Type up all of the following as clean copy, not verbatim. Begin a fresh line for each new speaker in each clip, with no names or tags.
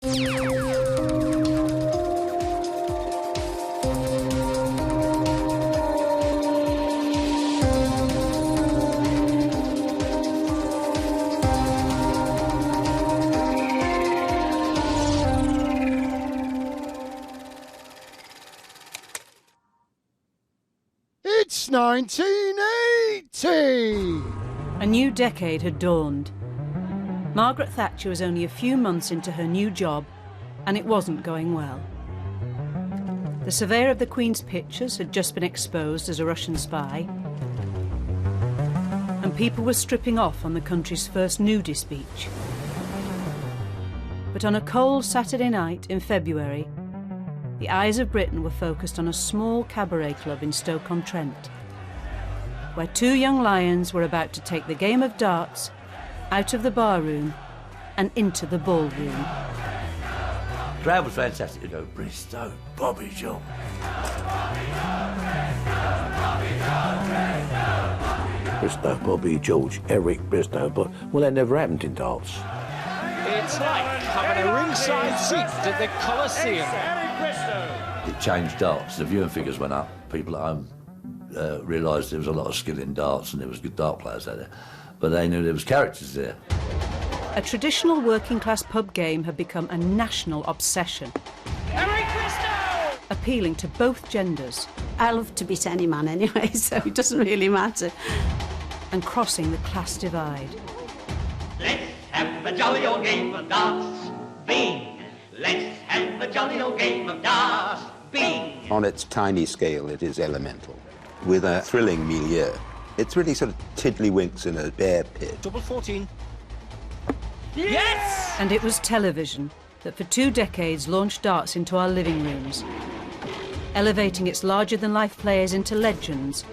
It's 1980!
A new decade had dawned. Margaret Thatcher was only a few months into her new job, and it wasn't going well. The surveyor of the Queen's pictures had just been exposed as a Russian spy, and people were stripping off on the country's first nudist beach. But on a cold Saturday night in February, the eyes of Britain were focused on a small cabaret club in Stoke-on-Trent, where two young lions were about to take the game of darts out of the barroom and into the ballroom.
The crowd was fantastic. You go, Bristow, Bobby Joe. Bristow, Bobby, George, Eric Bristow, but well, that never happened in darts.
It's like having a ringside seat at the Coliseum.
It changed darts. The viewing figures went up. People at home realised there was a lot of skill in darts and there was good dart players out there. But they knew there was characters there.
A traditional working-class pub game had become a national obsession,
Eric Bristow!
appealing to both genders.
I love to beat any man anyway, so it doesn't really matter.
And crossing the class divide.
Let's have a jolly old game of darts, bing! Let's have a jolly old game of darts, bing!
On its tiny scale, it is elemental, with a thrilling milieu. It's really sort of tiddlywinks in a bear pit.
Double 14. Yes!
And it was television that for 2 decades launched darts into our living rooms, elevating its larger-than-life players into legends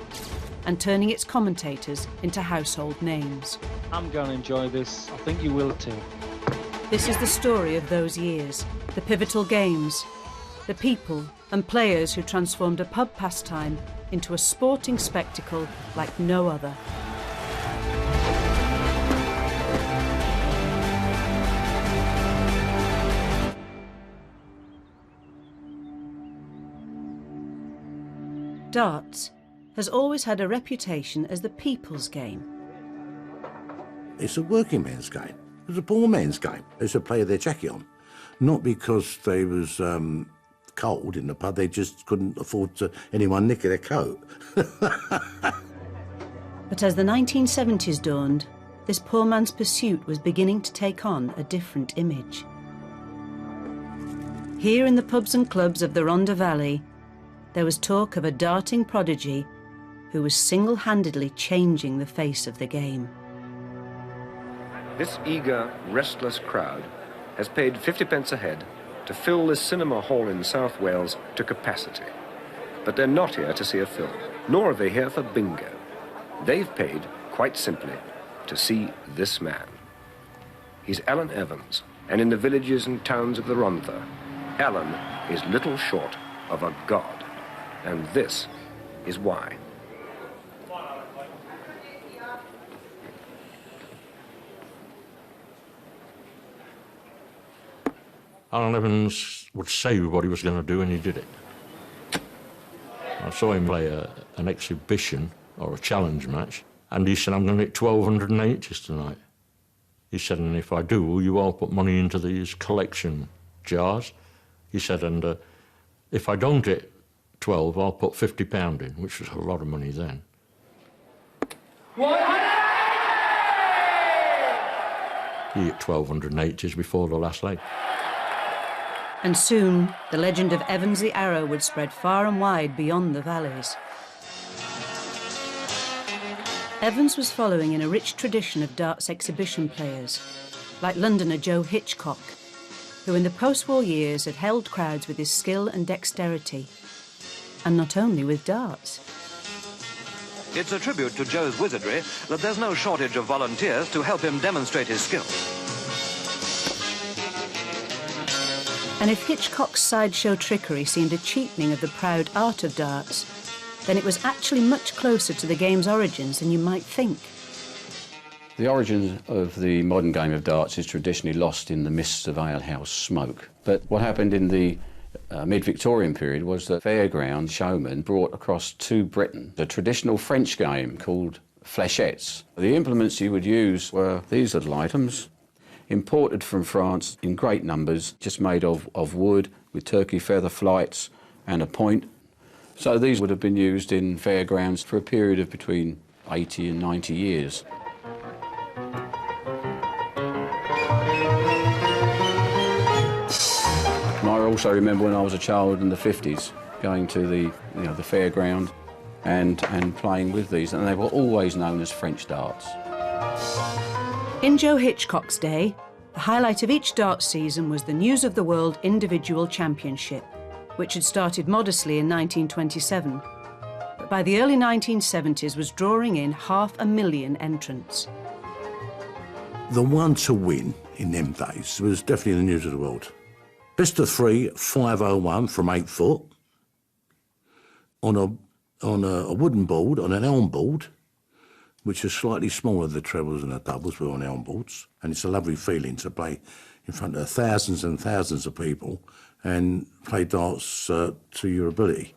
and turning its commentators into household names.
I'm going to enjoy this. I think you will too.
This is the story of those years, the pivotal games, the people and players who transformed a pub pastime into a sporting spectacle like no other. Darts has always had a reputation as the people's game.
It's a working man's game. It's a poor man's game. They should play their jacket on. Not because they was cold in the pub, they just couldn't afford to anyone nick their coat.
But as the 1970s dawned, this poor man's pursuit was beginning to take on a different image. Here in the pubs and clubs of the Rhondda Valley, there was talk of a darting prodigy who was single-handedly changing the face of the game.
This eager, restless crowd has paid 50p a head to fill this cinema hall in South Wales to capacity. But they're not here to see a film, nor are they here for bingo. They've paid, quite simply, to see this man. He's Alan Evans, and in the villages and towns of the Rhondda, Alan is little short of a god. And this is why.
Alan Evans would say what he was going to do, and he did it. I saw him play an exhibition or a challenge match, and he said, I'm going to hit 1,280s tonight. He said, and if I do, will you all put money into these collection jars? He said, and if I don't hit 12, I'll put £50 in, which was a lot of money then. He hit 1,280s before the last leg.
And soon, the legend of Evans the Arrow would spread far and wide beyond the valleys. Evans was following in a rich tradition of darts exhibition players, like Londoner Joe Hitchcock, who in the post-war years had held crowds with his skill and dexterity, and not only with darts.
It's a tribute to Joe's wizardry that there's no shortage of volunteers to help him demonstrate his skill.
And if Hitchcock's sideshow trickery seemed a cheapening of the proud art of darts, then it was actually much closer to the game's origins than you might think.
The origin of the modern game of darts is traditionally lost in the mists of alehouse smoke. But what happened in the mid-Victorian period was that fairground showmen brought across to Britain a traditional French game called fléchettes. The implements you would use were these little items, imported from France in great numbers, just made of wood with turkey feather flights and a point. So these would have been used in fairgrounds for a period of between 80 and 90 years. I also remember when I was a child in the 50s, going to the fairground and playing with these, and they were always known as French darts.
In Joe Hitchcock's day, the highlight of each darts season was the News of the World Individual Championship, which had started modestly in 1927, but by the early 1970s was drawing in 500,000 entrants.
The one to win in them days was definitely the News of the World. Best of 3, 501 from 8 foot, on a wooden board, on an elm board, which is slightly smaller than the trebles and the doubles, but on elm boards. And it's a lovely feeling to play in front of thousands and thousands of people and play darts to your ability.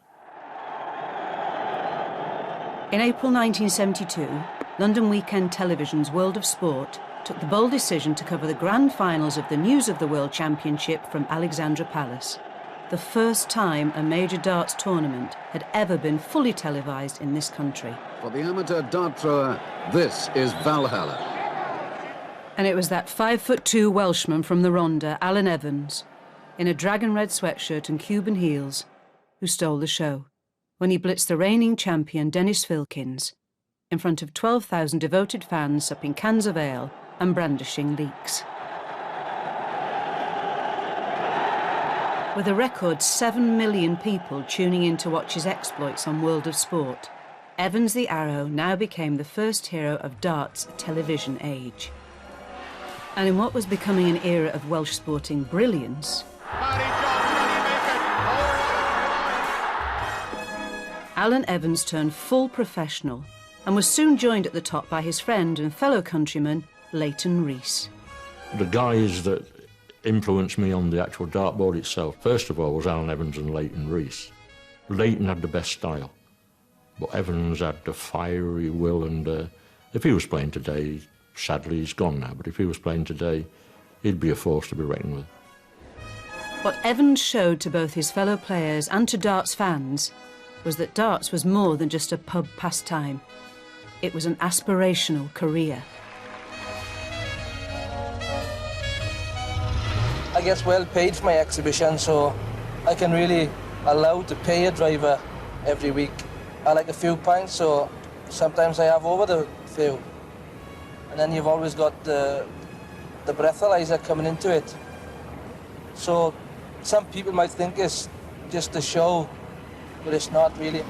In April 1972, London Weekend Television's World of Sport took the bold decision to cover the grand finals of the News of the World Championship from Alexandra Palace, the first time a major darts tournament had ever been fully televised in this country.
For the amateur dart thrower, this is Valhalla.
And it was that 5'2" Welshman from the Ronda, Alan Evans, in a dragon red sweatshirt and Cuban heels, who stole the show when he blitzed the reigning champion Dennis Filkins in front of 12,000 devoted fans supping cans of ale and brandishing leeks. With a record 7 million people tuning in to watch his exploits on World of Sport, Evans the Arrow now became the first hero of darts' television age. And in what was becoming an era of Welsh sporting brilliance, Alan Evans turned full professional and was soon joined at the top by his friend and fellow countryman, Leighton Rees.
The guys that influenced me on the actual dartboard itself, first of all, was Alan Evans and Leighton Rees. Leighton had the best style, but Evans had the fiery will, and if he was playing today, sadly he's gone now, but if he was playing today, he'd be a force to be reckoned with.
What Evans showed to both his fellow players and to darts fans was that darts was more than just a pub pastime. It was an aspirational career.
I get well paid for my exhibition, so I can really allow to pay a driver every week. I like a few pints, so sometimes I have over the few. And then you've always got the breathalyzer coming into it. So some people might think it's just a show, but it's not really.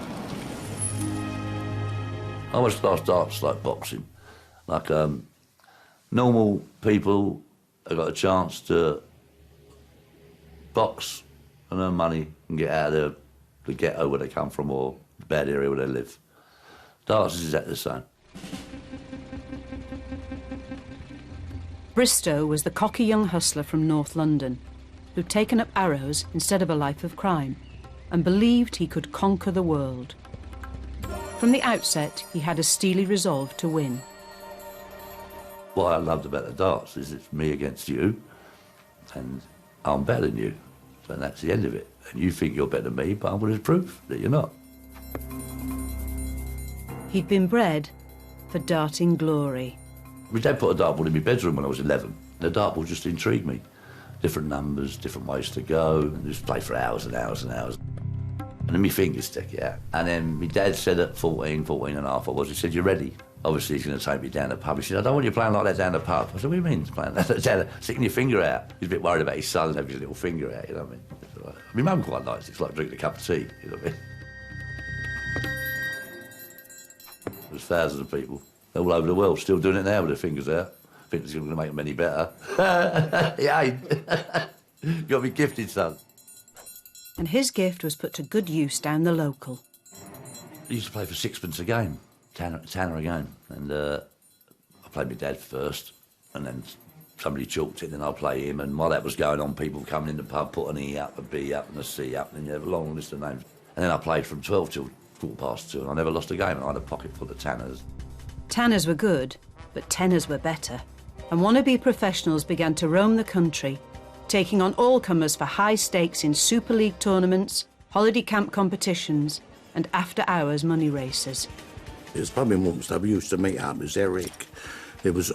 I always class darts like boxing. Like normal people have got a chance to box and earn money and get out of the ghetto where they come from or the bad area where they live. Darts is exactly the same.
Bristow was the cocky young hustler from North London who'd taken up arrows instead of a life of crime and believed he could conquer the world. From the outset, he had a steely resolve to win.
What I loved about the darts is it's me against you, and I'm better than you, and that's the end of it. And you think you're better than me, but I'm going to prove that you're not.
He'd been bred for darting glory.
My dad put a dartboard in my bedroom when I was 11. The dartboard just intrigued me. Different numbers, different ways to go, and just play for hours and hours and hours. And then my fingers stick it out. And then my dad said at 14 and a half I was, he said, "You ready?" Obviously he's going to take me down the pub. He said, "I don't want you playing like that down the pub." I said, "What do you mean playing like that down, sticking your finger out?" He's a bit worried about his son having his little finger out, you know what I mean? Right. My mum quite likes it. It's like drinking a cup of tea, you know what I mean? There's thousands of people all over the world still doing it now with their fingers out. I think it's going to make them any better. Yeah, you got to be gifted, son.
And his gift was put to good use down the local.
I used to play for 6pence a game, tenner a game, and I I played my dad first, and then somebody chalked it, and I'd play him, and while that was going on, people coming in the pub, put an E up, a B up, and a C up, and you have a long list of names. And then I played from 12 till 2:15, and I never lost a game, and I had a pocket full of tanners.
Tanners were good, but tenors were better, and wannabe professionals began to roam the country, taking on all-comers for high stakes in Super League tournaments, holiday camp competitions, and after-hours money races.
It was pub in Walthamstow. We used to meet up. There was Eric, there was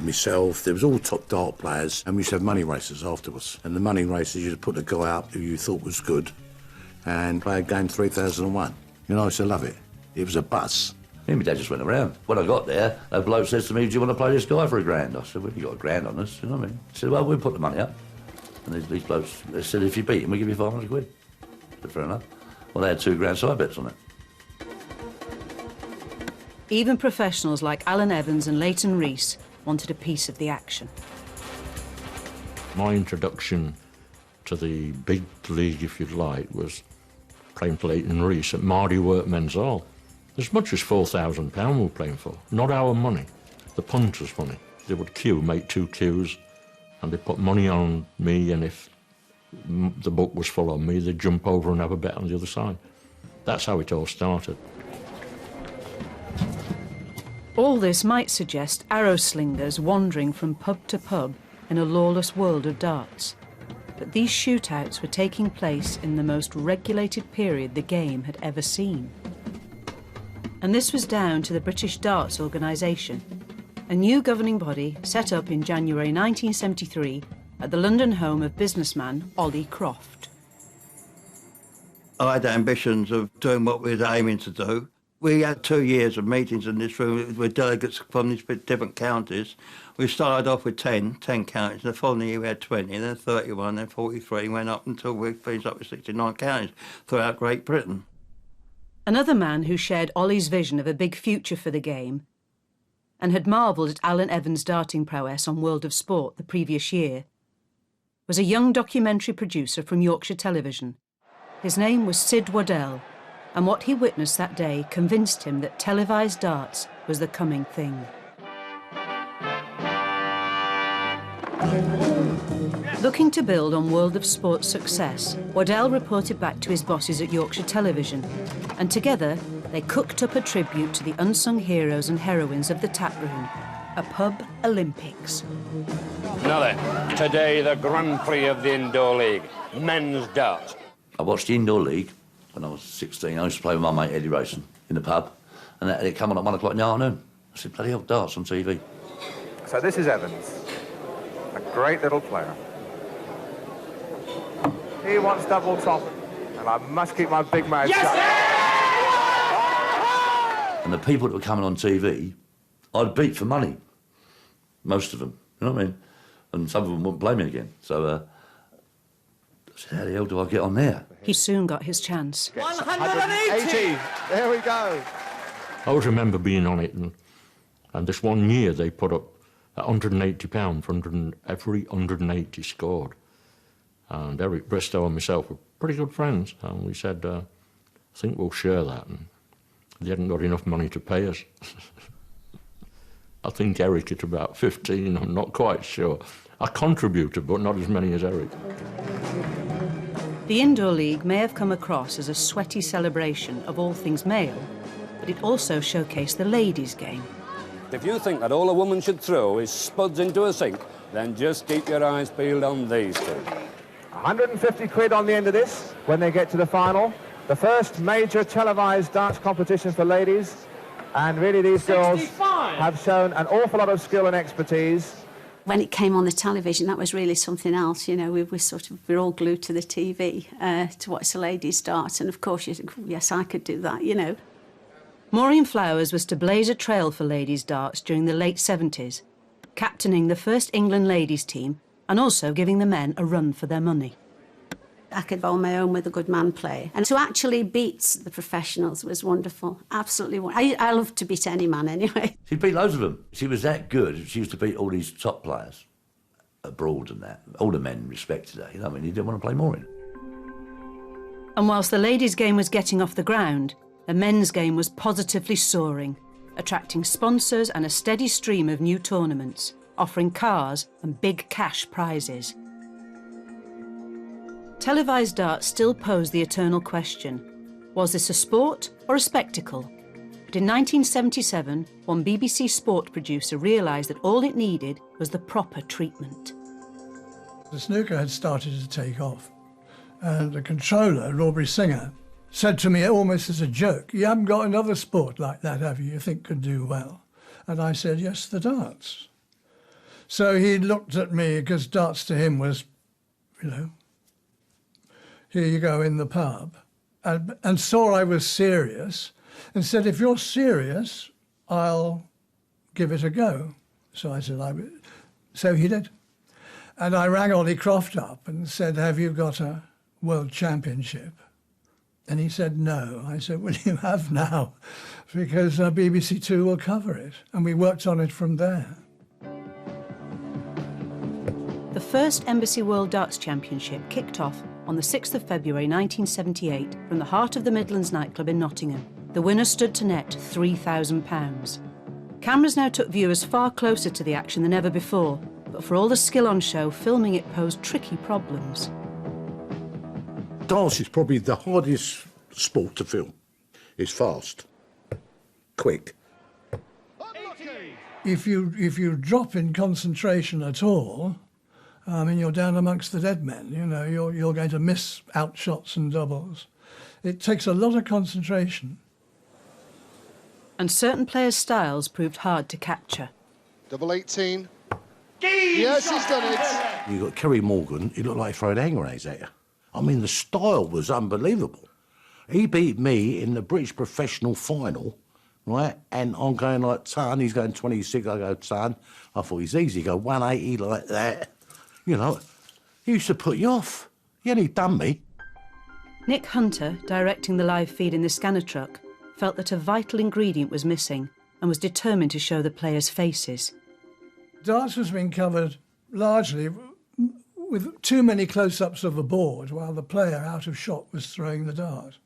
myself, there was all top dart players, and we used to have money races afterwards. And the money races, you'd put a guy up who you thought was good and play a game 3001. You know, I used to love it. It was a buzz.
Me and my dad just went around. When I got there, a bloke says to me, do you want to play this guy for £1,000? I said, well, you got £1,000 on us, you know what I mean? He said, well, we'll put the money up. And these blokes, they said, if you beat him, we'll give you 500 quid. I said, fair enough. Well, they had £2,000 side bets on it.
Even professionals like Alan Evans and Leighton Rees wanted a piece of the action.
My introduction to the big league, if you like, was playing for Leighton Rees at Mardy Workmen's Hall. As much as £4,000 we were playing for. Not our money, the punters' money. They would queue, make 2 queues, and they'd put money on me, and if the book was full on me, they'd jump over and have a bet on the other side. That's how it all started.
All this might suggest arrow slingers wandering from pub to pub in a lawless world of darts. But these shootouts were taking place in the most regulated period the game had ever seen. And this was down to the British Darts Organisation, a new governing body set up in January 1973 at the London home of businessman Ollie Croft.
I had ambitions of doing what we were aiming to do. We had 2 years of meetings in this room with delegates from these different counties. We started off with 10 counties, and the following year we had 20, then 31, then 43, went up until we finished up with 69 counties throughout Great Britain.
Another man who shared Ollie's vision of a big future for the game and had marvelled at Alan Evans' darting prowess on World of Sport the previous year was a young documentary producer from Yorkshire television. His name was Sid Waddell, and what he witnessed that day convinced him that televised darts was the coming thing. Looking to build on World of Sport's success, Waddell reported back to his bosses at Yorkshire Television, and together they cooked up a tribute to the unsung heroes and heroines of the taproom, a pub Olympics.
Now then, today the Grand Prix of the Indoor League, men's darts.
I watched the Indoor League when I was 16. I used to play with my mate Eddie Racing in the pub, and it came on at 1 o'clock in the afternoon. I said, bloody hell, darts on TV.
So this is Evans, a great little player. He wants double top, and I must keep my big mouth shut.
And the people that were coming on TV, I'd beat for money. Most of them, you know what I mean? And some of them wouldn't play me again. So I said, how the hell do I get on there?
He soon got his chance.
180! There we go.
I always remember being on it, and this one year they put up £180 for every 180 scored. And Eric Bristow and myself were pretty good friends, and we said, I think we'll share that. And they hadn't got enough money to pay us. I think Eric at about 15, I'm not quite sure. I contributed, but not as many as Eric.
The Indoor League may have come across as a sweaty celebration of all things male, but it also showcased the ladies' game.
If you think that all a woman should throw is spuds into a sink, then just keep your eyes peeled on these two.
150 quid on the end of this when they get to the final. The first major televised darts competition for ladies. And really these 65. Girls have shown an awful lot of skill and expertise.
When it came on the television, that was really something else. You know, we're all glued to the TV to watch the ladies dart. And of course, you think, oh, yes, I could do that, you know.
Maureen Flowers was to blaze a trail for ladies darts during the late 70s, captaining the first England ladies team and also giving the men a run for their money.
I could hold my own with a good man play. And to actually beat the professionals was wonderful, absolutely wonderful. I love to beat any man anyway.
She beat loads of them. She was that good. She used to beat all these top players abroad and that. All the men respected her. You know, I mean, you didn't want to play Maureen.
And whilst the ladies' game was getting off the ground, the men's game was positively soaring. attracting sponsors and a steady stream of new tournaments, offering cars and big cash prizes. Televised darts still posed the eternal question: was this a sport or a spectacle? But in 1977, one BBC Sport producer realised that all it needed was the proper treatment.
The snooker had started to take off, and the controller, Aubrey Singer, said to me almost as a joke, "You haven't got another sport like that, have you think could do well?" And I said, "Yes, the darts." So he looked at me, because darts to him was, you know, here you go in the pub, and saw I was serious and said, "If you're serious, I'll give it a go." So I said, so he did. And I rang Ollie Croft up and said, "Have you got a World Championship?" And he said, "No." I said, "Well, you have now, because BBC Two will cover it." And we worked on it from there.
The first Embassy World Darts Championship kicked off on the 6th of February 1978 from the heart of the Midlands nightclub in Nottingham. The winner stood to net £3,000. Cameras now took viewers far closer to the action than ever before, but for all the skill on show, filming it posed tricky problems.
Darts is probably the hardest sport to film. It's fast, quick.
If you drop in concentration at all, I mean, you're down amongst the dead men. You know, you're going to miss outshots and doubles. It takes a lot of concentration.
And certain players' styles proved hard to capture.
Double 18. Yes, he's done it.
You got Kerry Morgan, he looked like he throwed hand grenades at you. I mean, the style was unbelievable. He beat me in the British professional final, right? And I'm going like, "Ton," he's going 26, I go, "Ton." I thought he's easy, go 180 like that. You know, he used to put you off. He only done me.
Nick Hunter, directing the live feed in the scanner truck, felt that a vital ingredient was missing and was determined to show the players' faces.
Darts was being covered largely with too many close-ups of a board while the player out of shot was throwing the dart.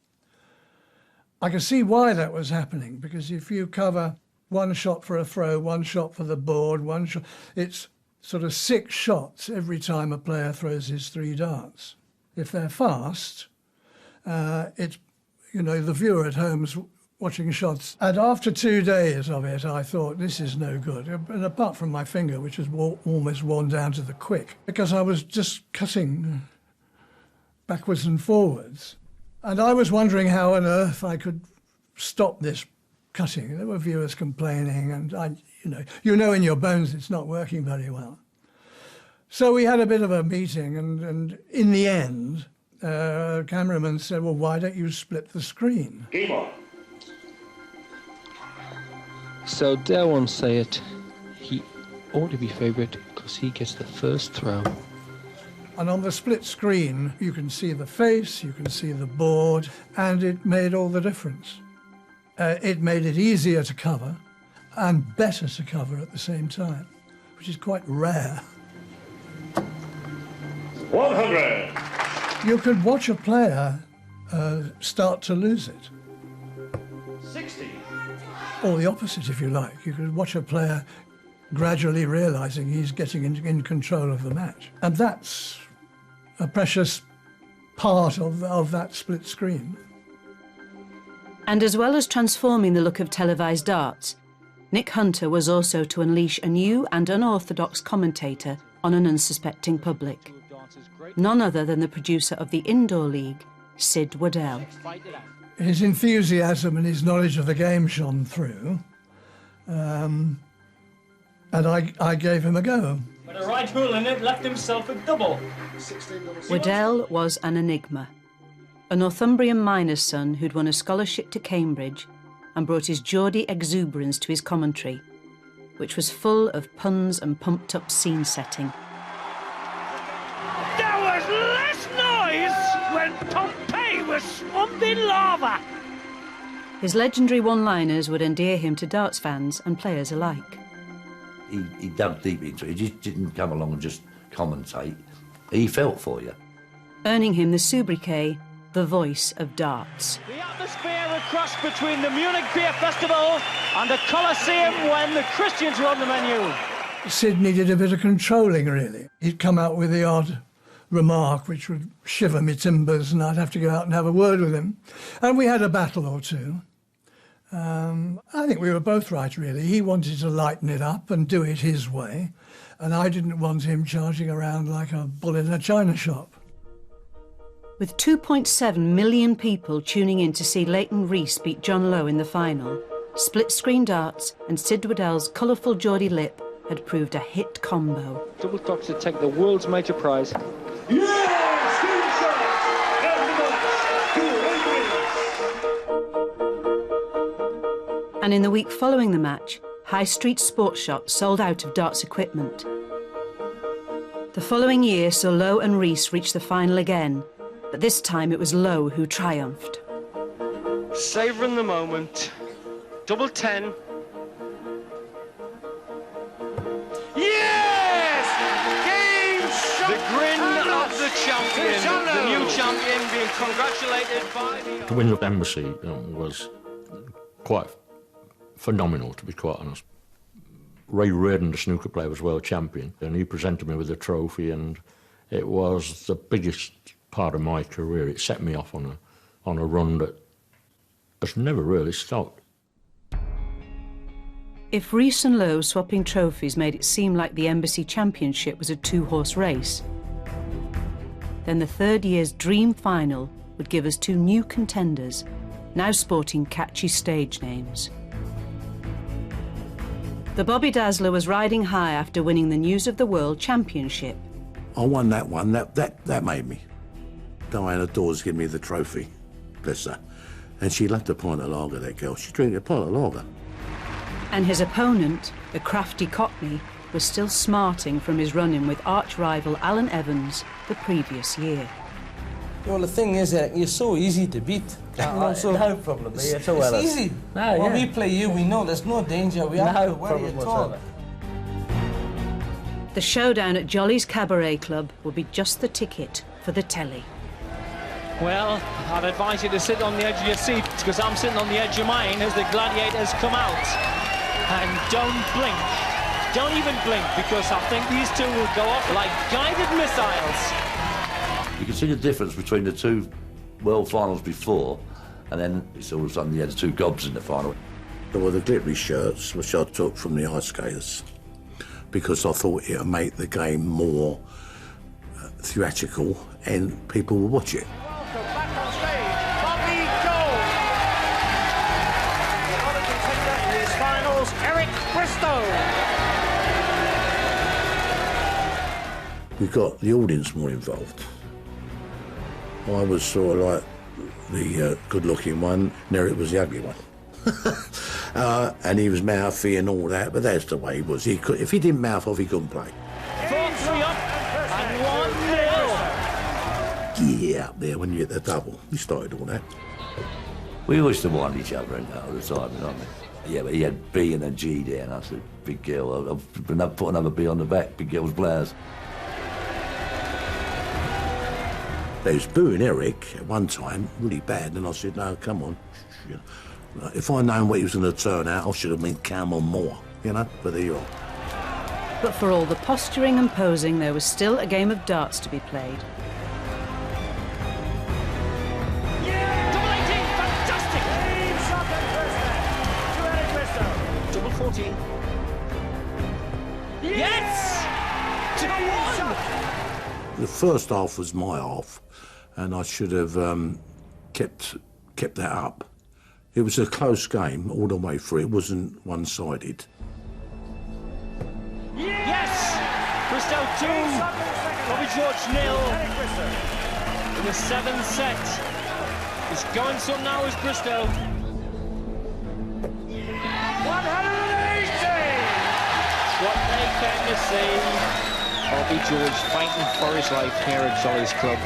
I can see why that was happening, because if you cover one shot for a throw, one shot for the board, one shot, it's sort of 6 shots every time a player throws his 3 darts. If they're fast, it's, you know, the viewer at home's watching shots. And after 2 days of it, I thought, this is no good. And apart from my finger, which was almost worn down to the quick, because I was just cutting backwards and forwards. And I was wondering how on earth I could stop this cutting. There were viewers complaining, and you know in your bones it's not working very well. So we had a bit of a meeting, and in the end, cameraman said, "Well, why don't you split the screen?"
Game on.
So dare one say it, he ought to be favourite because he gets the first throw.
And on the split screen, you can see the face, you can see the board, and it made all the difference. It made it easier to cover and better to cover at the same time, which is quite rare.
100.
You could watch a player start to lose it.
60.
Or the opposite, if you like. You could watch a player gradually realising he's getting in control of the match. And that's a precious part of that split screen.
And as well as transforming the look of televised darts, Nick Hunter was also to unleash a new and unorthodox commentator on an unsuspecting public. None other than the producer of the Indoor League, Sid Waddell.
His enthusiasm and his knowledge of the game shone through, and I gave him a go.
But a right hole in it left himself a double.
Waddell was an enigma. A Northumbrian miner's son who'd won a scholarship to Cambridge and brought his Geordie exuberance to his commentary, which was full of puns and pumped-up scene setting.
There was less noise when Pompeii was swamped in lava.
His legendary one-liners would endear him to darts fans and players alike.
He dug deep into it. He just didn't come along and just commentate. He felt for you.
Earning him the sobriquet, the voice of darts.
The atmosphere a cross between the Munich Beer Festival and the Colosseum when the Christians were on the menu.
Sid needed a bit of controlling, really. He'd come out with the odd remark which would shiver me timbers, and I'd have to go out and have a word with him. And we had a battle or two. I think we were both right, really. He wanted to lighten it up and do it his way, and I didn't want him charging around like a bull in a china shop.
With 2.7 million people tuning in to see Leighton Rees beat John Lowe in the final, split-screen darts and Sid Waddell's colourful Geordie lip had proved a hit combo.
Double Cox to take the world's major prize.
And in the week following the match, high street sports shops sold out of darts equipment. The following year saw Lowe and Rees reach the final again, but this time it was Lowe who triumphed.
Savouring the moment. Double 10.
Yes! Game shot!
The grin of the champion. The new champion being congratulated by the...
To win the Embassy was quite phenomenal, to be quite honest. Ray Reardon, the snooker player, was world champion, and he presented me with a trophy, and it was the biggest part of my career. It set me off on a run that has never really stopped.
If Rees and Lowe swapping trophies made it seem like the Embassy Championship was a two-horse race, then the third year's dream final would give us two new contenders, now sporting catchy stage names. The Bobby Dazzler was riding high after winning the News of the World Championship.
I won that one. That made me. Diana Dawes gave me the trophy, bless her. And she loved a pint of lager, that girl. She drank a pint of lager.
And his opponent, the Crafty Cockney, was still smarting from his run-in with arch-rival Alan Evans the previous year.
Well, the thing is, Eric, you're so easy to beat.
No problem.
It's easy.
No,
when we play you, we know there's no danger. We have to worry at all.
The showdown at Jolly's Cabaret Club will be just the ticket for the telly.
Well, I'd advise you to sit on the edge of your seat, because I'm sitting on the edge of mine as the gladiators come out. And don't blink. Don't even blink, because I think these two will go off like guided missiles.
You can see the difference between the two world finals before, and then it's all of a sudden you had the two gobs in the final.
There were the glittery shirts, which I took from the ice skaters, because I thought it would make the game more theatrical and people would watch it.
Welcome back on stage, Bobby Gold. The other contender in his finals, Eric Bristow.
We got the audience more involved. I was sort of like the good-looking one, and Eric was the ugly one. And he was mouthy and all that, but that's the way he was. If he didn't mouth off, he couldn't play.
4-3 up and 1-0.
Yeah, up there when you hit the double. We started all that.
We always to wind each other in all the time, you know what I mean? Yeah, but he had B and a G there, and I said, big girl, I've put another B on the back, big girl's blouse.
They was booing Eric at one time, really bad, and I said, no, come on. If I'd known what he was going to turn out, I should have been calm on more, you know, but there you are.
But for all the posturing and posing, there was still a game of darts to be played.
Double 18, fantastic! To Eric Bristow. Double 14. Yes! 2-1!
The first half was my half, and I should have kept that up. It was a close game all the way through. It wasn't one-sided.
Yes! Bristow 2, Bobby George 0 in the 7th set. He's going some now is Bristow. 180! What they came to see. Bobby George fighting for his life here at Jolly's Club.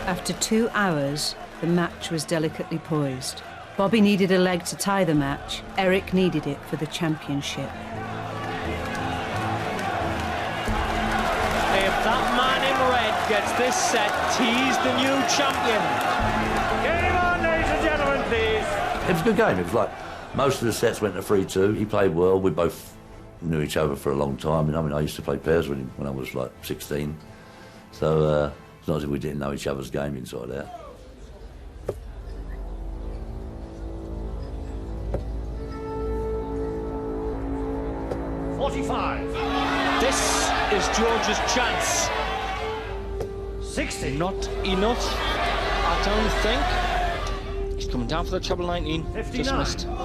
After 2 hours, the match was delicately poised. Bobby needed a leg to tie the match. Eric needed it for the championship.
If that man in red gets this set. He's the new champion.
Game on, ladies and gentlemen, please.
It was a good game. It was like most of the sets went to 3-2. He played well. We both knew each other for a long time. I mean, I used to play pairs with him when I was like 16. So it's not as if we didn't know each other's game inside out.
This is George's chance.
60.
Not enough, I don't think. He's coming down for the treble 19.
59.
Just missed. Well,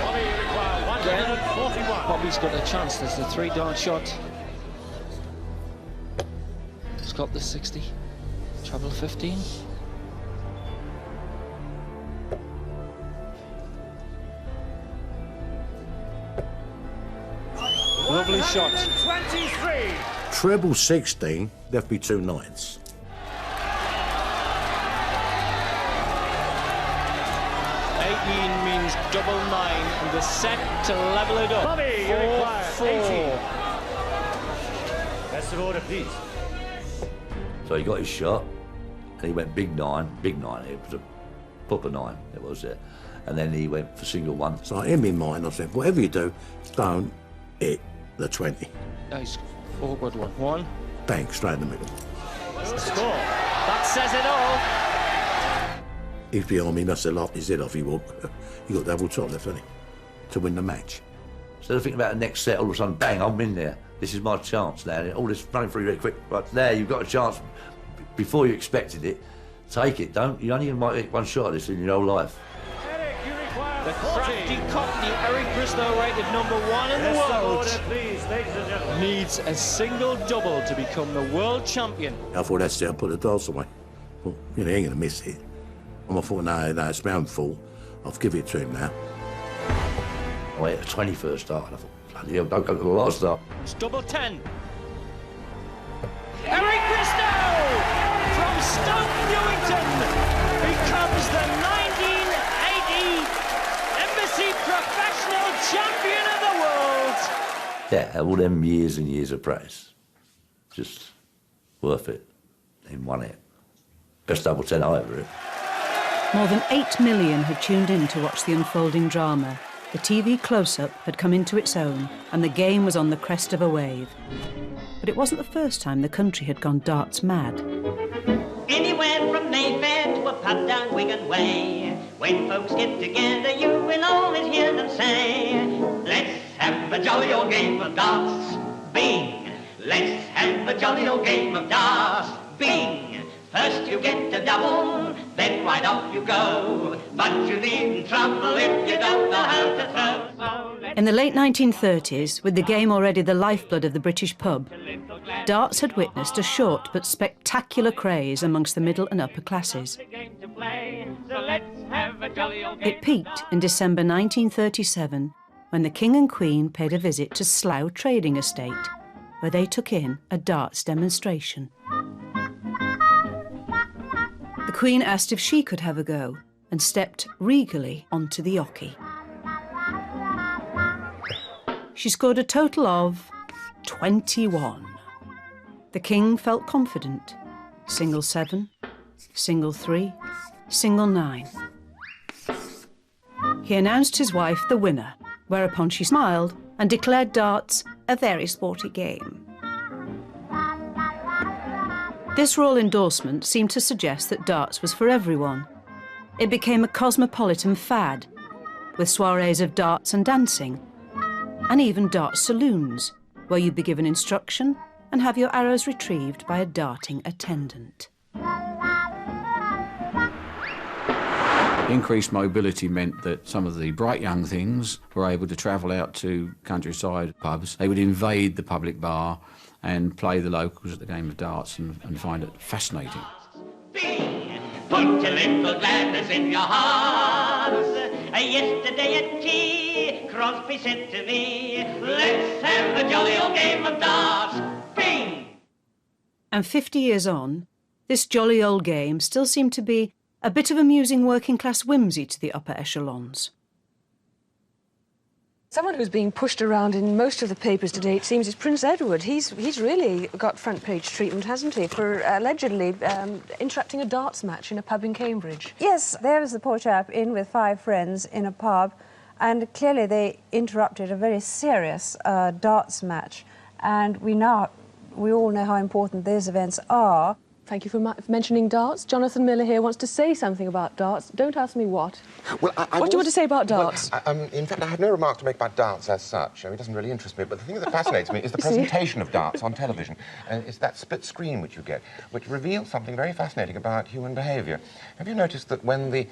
Bobby require 141.
Bobby's got a chance. There's the 3-dart shot. He's got the 60. Treble 15. Lovely shot.
23.
Treble 16 left me 2 9s.
Means double 9 and the set to level it up.
Bobby, you require
4-4.
18. Best of order, please.
So he got his shot, and he went big 9. It was a proper 9, it was there. And then he went for single 1.
So in my mind, I said, whatever you do, don't hit the 20.
Nice forward one. 1.
Bang, straight in the middle.
Score.
That says it all.
He's behind me, must have laughed his head off. He got double top left, hasn't he? To win the match.
Instead of thinking about the next set, all of a sudden, bang, I'm in there. This is my chance now. All this running through really quick. Right there, you've got a chance before you expected it. Take it. You only might get one shot at this in your whole life.
Eric, you require
The
40.
Crafty Cockney, Eric Bristow, rated #1 in the
Best of
world,
order, please, ladies and gentlemen.
needs a single double to become the world champion.
I thought, that's it, I'll put the darts away. Well, you know, he ain't going to miss it. And I thought, no, it's my own fault. I'll give it to him now.
I went at the 21st start, and I thought, bloody hell, don't go to the last start.
It's double 10. Eric Bristow from Stoke Newington becomes the 1980 Embassy Professional Champion of the World.
Yeah, all them years and years of practice, just worth it in one hit. Best double 10 I ever hit.
More than 8 million had tuned in to watch the unfolding drama. The TV close-up had come into its own, and the game was on the crest of a wave. But it wasn't the first time the country had gone darts mad.
Anywhere from Mayfair to a pub down Wigan Way, when folks get together, you will always hear them say, let's have a jolly old game of darts, bing! Let's have a jolly old game of darts, bing! First you get a double, then right off you go, but you needn't trouble if you don't know how to throw.
In the late 1930s, with the game already the lifeblood of the British pub, darts had witnessed a short but spectacular craze amongst the middle and upper classes. It peaked in December 1937 when the King and Queen paid a visit to Slough Trading Estate, where they took in a darts demonstration. The Queen asked if she could have a go and stepped regally onto the oche. She scored a total of 21. The King felt confident. Single 7, single 3, single 9. He announced his wife the winner, whereupon she smiled and declared darts a very sporty game. This royal endorsement seemed to suggest that darts was for everyone. It became a cosmopolitan fad, with soirees of darts and dancing, and even dart saloons, where you'd be given instruction and have your arrows retrieved by a darting attendant.
Increased mobility meant that some of the bright young things were able to travel out to countryside pubs. They would invade the public bar and play the locals at the game of darts and find it fascinating.
Put your little gladness in your hearts. Yesterday at tea, Crosby said to me, let's have a jolly old game of darts. Bing!
And 50 years on, this jolly old game still seemed to be a bit of amusing working-class whimsy to the upper echelons.
Someone who's being pushed around in most of the papers today, it seems, is Prince Edward. He's really got front-page treatment, hasn't he, for allegedly interrupting a darts match in a pub in Cambridge.
Yes, there was the poor chap in with 5 friends in a pub, and clearly they interrupted a very serious darts match. And we all know how important those events are.
Thank you for mentioning darts. Jonathan Miller here wants to say something about darts. Don't ask me what.
Well,
what do you want to say about darts?
Well, in fact, I have no remark to make about darts as such. It doesn't really interest me, but the thing that fascinates me is the presentation of darts on television. And it's that split screen which you get, which reveals something very fascinating about human behaviour. Have you noticed that when the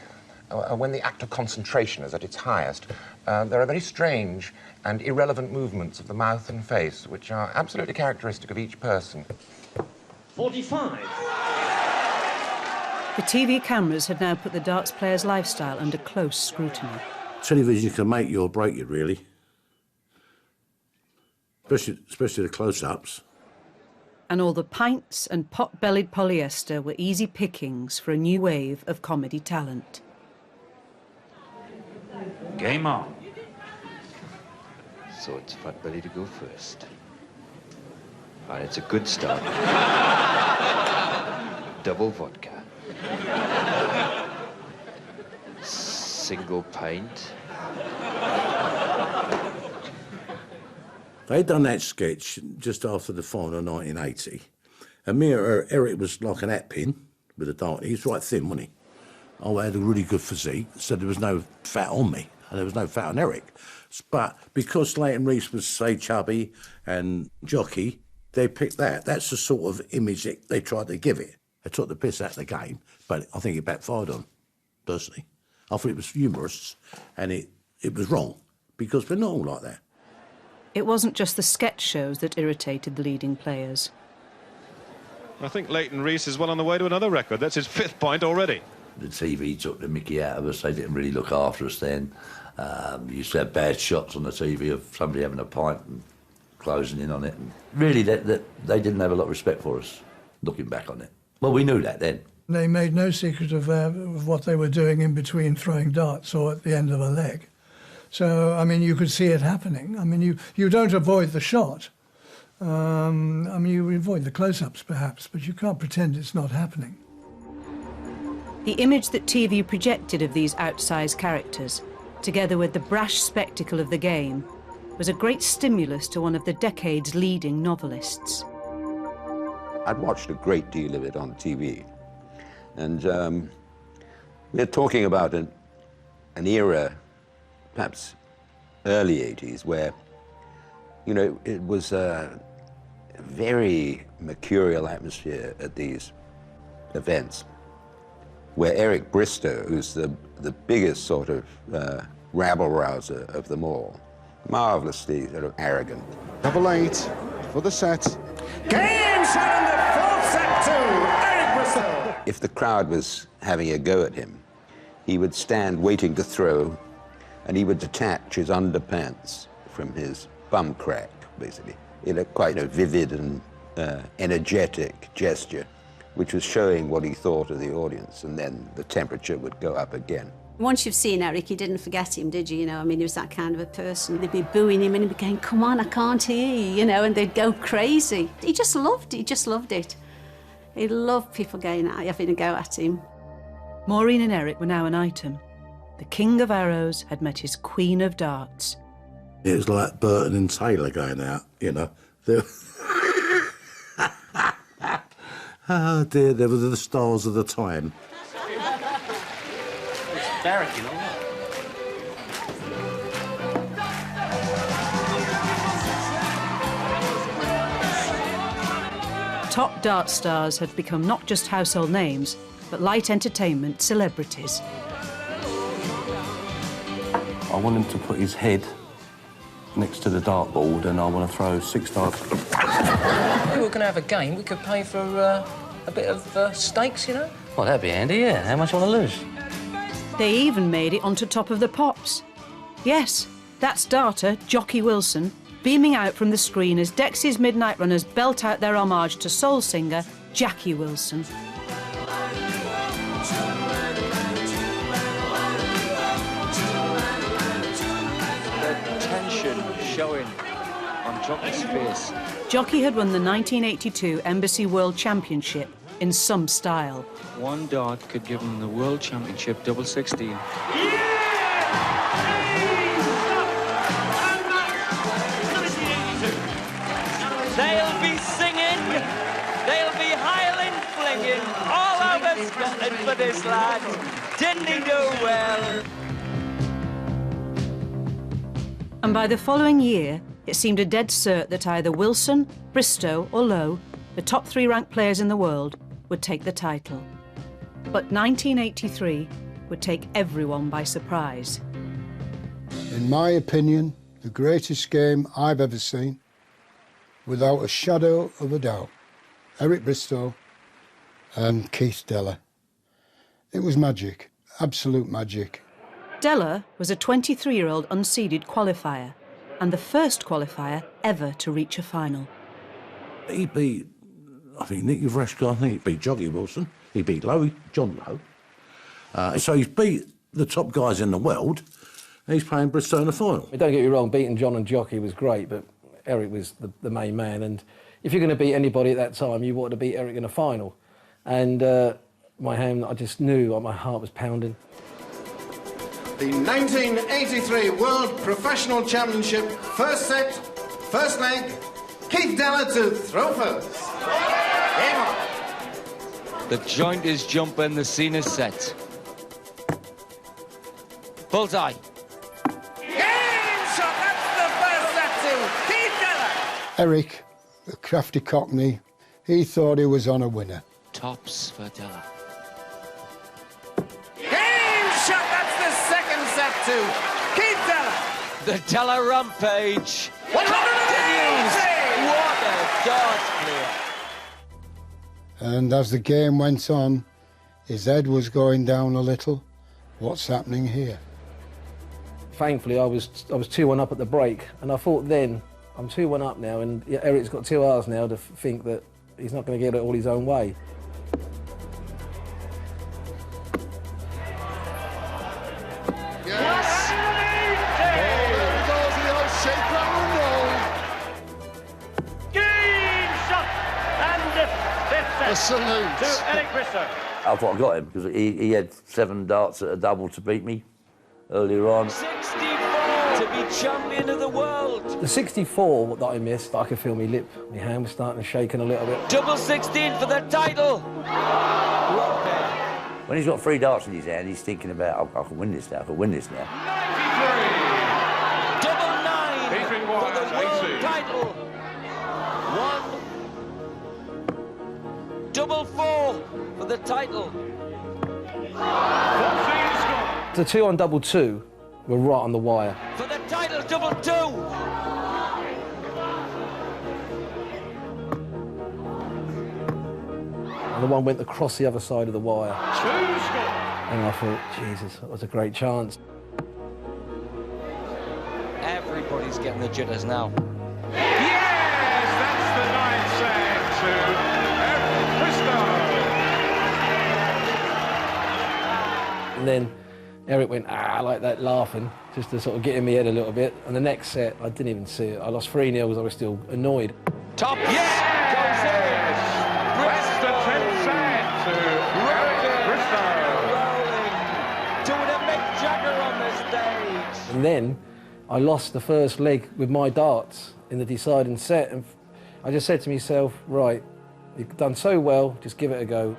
act of concentration is at its highest, there are very strange and irrelevant movements of the mouth and face, which are absolutely characteristic of each person.
45.
The TV cameras had now put the darts player's lifestyle under close scrutiny.
Television can make you or break you, really. Especially the close-ups.
And all the pints and pot-bellied polyester were easy pickings for a new wave of comedy talent.
Game on. So it's Fat-Belly to go first. And it's a good start. Double vodka. Single pint.
They'd done that sketch just after the final of 1980. And me and Eric was like an hat pin with a dart. He was right thin, wasn't he? I had a really good physique, so there was no fat on me, and there was no fat on Eric. But because Leighton Rees was, say, chubby and jockey, they picked that. That's the sort of image that they tried to give it. They took the piss out of the game, but I think it backfired on, personally. I thought it was humorous, and it was wrong, because we're not all like that.
It wasn't just the sketch shows that irritated the leading players.
I think Leighton Rees is well on the way to another record. That's his 5th point already.
The TV took the mickey out of us. They didn't really look after us then. You used to have bad shots on the TV of somebody having a pint and closing in on it. And really, they didn't have a lot of respect for us, looking back on it. Well, we knew that then.
They made no secret of what they were doing in between throwing darts or at the end of a leg. So, I mean, you could see it happening. I mean, you don't avoid the shot. I mean, you avoid the close-ups, perhaps, but you can't pretend it's not happening.
The image that TV projected of these outsized characters, together with the brash spectacle of the game, was a great stimulus to one of the decade's leading novelists.
I'd watched a great deal of it on TV, and we're talking about an era, perhaps early 80s, where, you know, it was a very mercurial atmosphere at these events, where Eric Bristow, who's the biggest sort of rabble-rouser of them all, marvellously sort of arrogant.
Double 8 for the set.
Game set in the 4th set to Eric Bristow.
If the crowd was having a go at him, he would stand waiting to throw, and he would detach his underpants from his bum crack, basically, in a quite a vivid and energetic gesture, which was showing what he thought of the audience, and then the temperature would go up again.
Once you've seen Eric, you didn't forget him, did you? You know, I mean, he was that kind of a person. They'd be booing him and he'd be going, come on, I can't hear you, you know, and they'd go crazy. He just loved it. He loved people having a go at him.
Maureen and Eric were now an item. The king of arrows had met his queen of darts.
It was like Burton and Taylor going out, you know. Oh dear, they were the stars of the time.
Derek, you know what?
Top dart stars had become not just household names, but light entertainment celebrities.
I want him to put his head next to the dartboard, and I want to throw 6 darts.
If we were going to have a game, we could pay for a bit of stakes, you know?
Well, that'd be handy, yeah. How much you want to lose?
They even made it onto Top of the Pops. Yes, that's darter Jocky Wilson, beaming out from the screen as Dexys Midnight Runners belt out their homage to soul singer Jocky Wilson.
The
Drop his face.
Jocky had won the 1982 Embassy World Championship in some style.
One dart could give him the World Championship double 16.
They'll be singing, they'll be hiling, flinging all over Scotland for this lad. Didn't he do well?
And by the following year, it seemed a dead cert that either Wilson, Bristow or Lowe, the top 3 ranked players in the world, would take the title. But 1983 would take everyone by surprise.
In my opinion, the greatest game I've ever seen, without a shadow of a doubt. Eric Bristow and Keith Deller. It was magic, absolute magic.
Deller was a 23-year-old unseeded qualifier and the first qualifier ever to reach a final.
He beat, I think, Nick Vreshko, I think he beat Jocky Wilson, he beat Lowe, John Lowe. So he's beat the top guys in the world, and he's playing Bristow in the final.
Don't get me wrong, beating John and Jocky was great, but Eric was the main man, and if you're going to beat anybody at that time, you wanted to beat Eric in a final. And my hand, I just knew, my heart was pounding.
The 1983 World Professional Championship, first set, first leg, Keith Deller to throw first. Game on.
The joint is jumping, the scene is set. Bullseye.
Game shot, that's the first set to Keith Deller.
Eric, the Crafty Cockney, he thought he was on a winner.
Tops for Deller.
Game shot, that's the second set to Keith Deller.
The Deller rampage
180!
continues. What a darts player.
And as the game went on, his head was going down a little. What's happening here?
Thankfully, I was 2-1 up at the break, and I thought then, I'm 2-1 up now, and Eric's got 2 hours now to think that he's not going to get it all his own way.
A salute.
To Eric Bristow.
I thought I got him because he had 7 darts at a double to beat me earlier on.
64 to be champion of the world.
The 64 that I missed, I could feel my lip, my hand was starting to shake a little bit.
Double 16 for the title.
When he's got 3 darts in his hand, he's thinking about, I can win this now, I can win this now.
93. Double 9 for the world title. 1. Double 4 for the title.
The 2 on double 2 were right on the wire.
For the title, double 2.
And the one went across the other side of the wire. And I thought, Jesus, that was a great chance.
Everybody's getting the jitters now.
Yes, that's the 9th set to Eric Bristow.
And then Eric went, like that, laughing, just to sort of get in my head a little bit. And the next set, I didn't even see it. I lost 3-0 because I was still annoyed.
Top,
Goes in. That's the 10th set to Eric Bristow.
Doing a Mick Jagger on the stage.
And then I lost the first leg with my darts in the deciding set. And I just said to myself, right, you've done so well, just give it a go.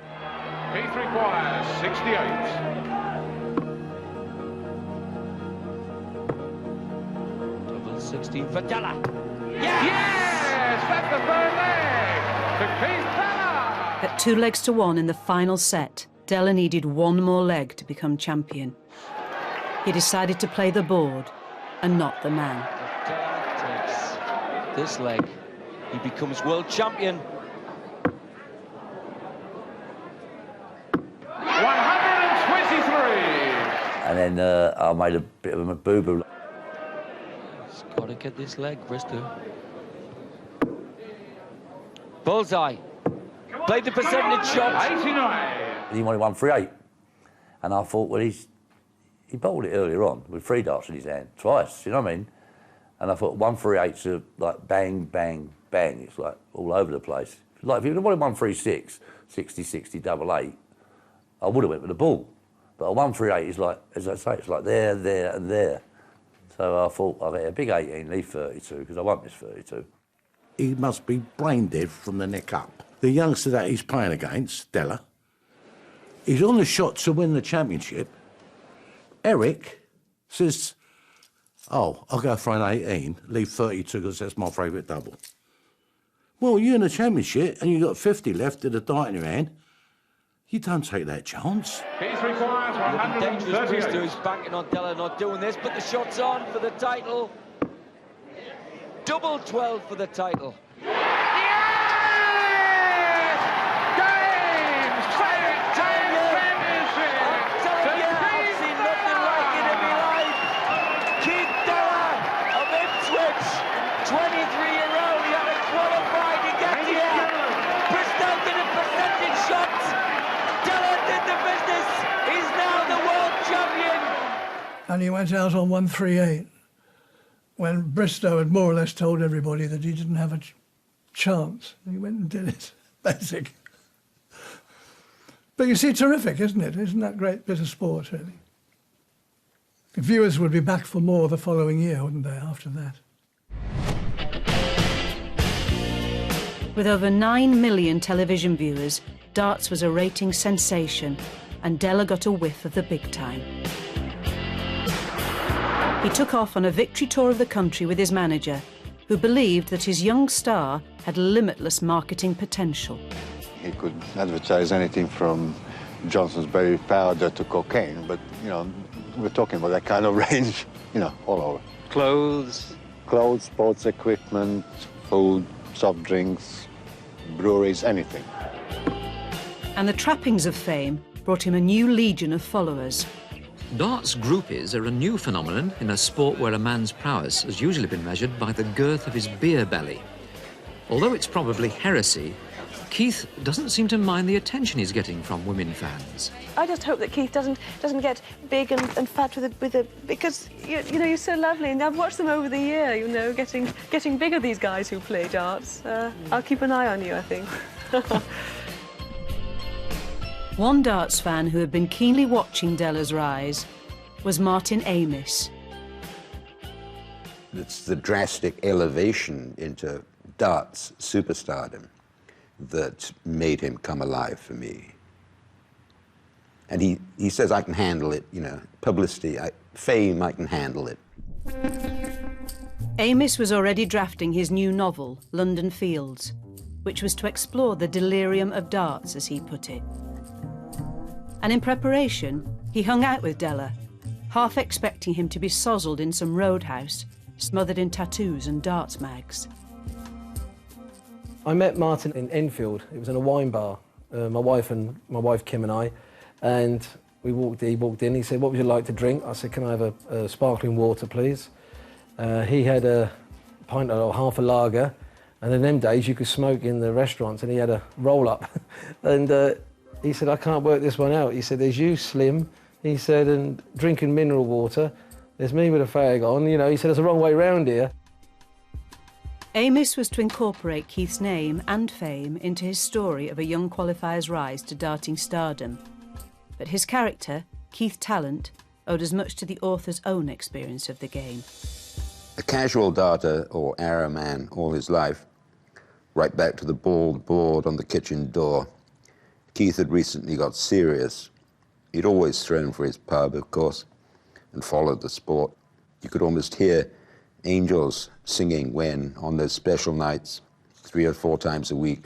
Keith requires 68.
double 16 for Deller.
Yes, that's the 3rd leg to Keith Deller.
At 2 legs to 1 in the final set, Deller needed 1 more leg to become champion. He decided to play the board and not the man.
Deller takes this leg. He becomes world champion.
123.
And then I made a bit of a boo-boo.
He's got to get this leg, Bristow. Bullseye. Played the percentage shot.
89.
He wanted 138. And I thought, well, he bowled it earlier on with 3 darts in his hand, twice, you know what I mean? And I thought 138's like bang, bang, bang. It's like all over the place. Like if you wanted 136, 60, 60, double 8, I would have went with the ball. But a 138 is like, as I say, it's like there, there, and there. So I thought I'll get a big 18, leave 32, because I won't miss 32.
He must be brain dead from the neck up. The youngster that he's playing against, Della, he's on the shot to win the championship. Eric says, oh, I'll go for an 18, leave 32 because that's my favourite double. Well, you're in the championship and you've got 50 left with a dart in your hand. You don't take that chance.
Keith requires 138. Dangerous Bristow is banking on Della not doing this, but the shot's on for the title. Double 12 for the title.
And he went out on 138 when Bristow had more or less told everybody that he didn't have a chance. He went and did it. Basic. But you see, terrific, isn't it? Isn't that a great bit of sport, really? The viewers would be back for more the following year, wouldn't they, after that?
With over 9 million television viewers, darts was a rating sensation, and Della got a whiff of the big time. He took off on a victory tour of the country with his manager, who believed that his young star had limitless marketing potential.
He could advertise anything from Johnson's berry powder to cocaine, but, you know, we're talking about that kind of range, you know, all over.
Clothes?
Clothes, sports equipment, food, soft drinks, breweries, anything.
And the trappings of fame brought him a new legion of followers.
Darts groupies are a new phenomenon in a sport where a man's prowess has usually been measured by the girth of his beer belly. Although it's probably heresy, Keith doesn't seem to mind the attention he's getting from women fans.
I just hope that Keith doesn't get big and fat with a because you know you're so lovely, and I've watched them over the year. You know, getting bigger, these guys who play darts. I'll keep an eye on you, I think.
One darts fan who had been keenly watching Della's rise was Martin Amis.
It's the drastic elevation into darts superstardom that made him come alive for me. And he says, I can handle it, you know, publicity, fame, I can handle it.
Amis was already drafting his new novel, London Fields, which was to explore the delirium of darts, as he put it. And in preparation, he hung out with Della, half expecting him to be sozzled in some roadhouse, smothered in tattoos and darts mags.
I met Martin in Enfield. It was in a wine bar. My wife Kim and I, and he walked in. He said, "What would you like to drink?" I said, "Can I have a sparkling water, please?" He had a pint or half a lager, and in them days you could smoke in the restaurants, and he had a roll-up. And he said, "I can't work this one out." He said, "There's you, Slim," he said, "and drinking mineral water. There's me with a fag on." You know, he said, "There's a wrong way round here."
Amis was to incorporate Keith's name and fame into his story of a young qualifier's rise to darting stardom. But his character, Keith Talent, owed as much to the author's own experience of the game.
A casual darter or arrow man all his life, right back to the bald board on the kitchen door. Keith had recently got serious. He'd always thrown for his pub, of course, and followed the sport. You could almost hear angels singing when, on those special nights, 3 or 4 times a week,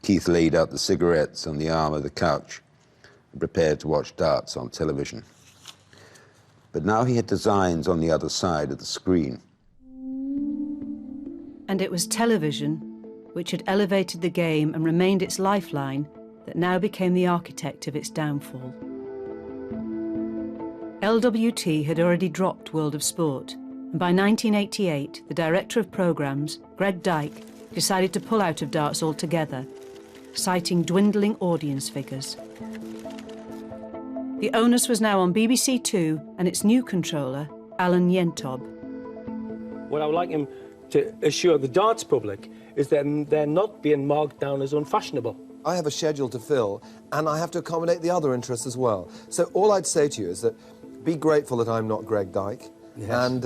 Keith laid out the cigarettes on the arm of the couch and prepared to watch darts on television. But now he had designs on the other side of the screen.
And it was television, which had elevated the game and remained its lifeline, that now became the architect of its downfall. LWT had already dropped World of Sport, and by 1988, the director of programmes, Greg Dyke, decided to pull out of darts altogether, citing dwindling audience figures. The onus was now on BBC Two and its new controller, Alan Yentob.
What I would like him to assure the darts public is that they're not being marked down as unfashionable.
I have a schedule to fill, and I have to accommodate the other interests as well. So all I'd say to you is that be grateful that I'm not Greg Dyke,
Yes.
and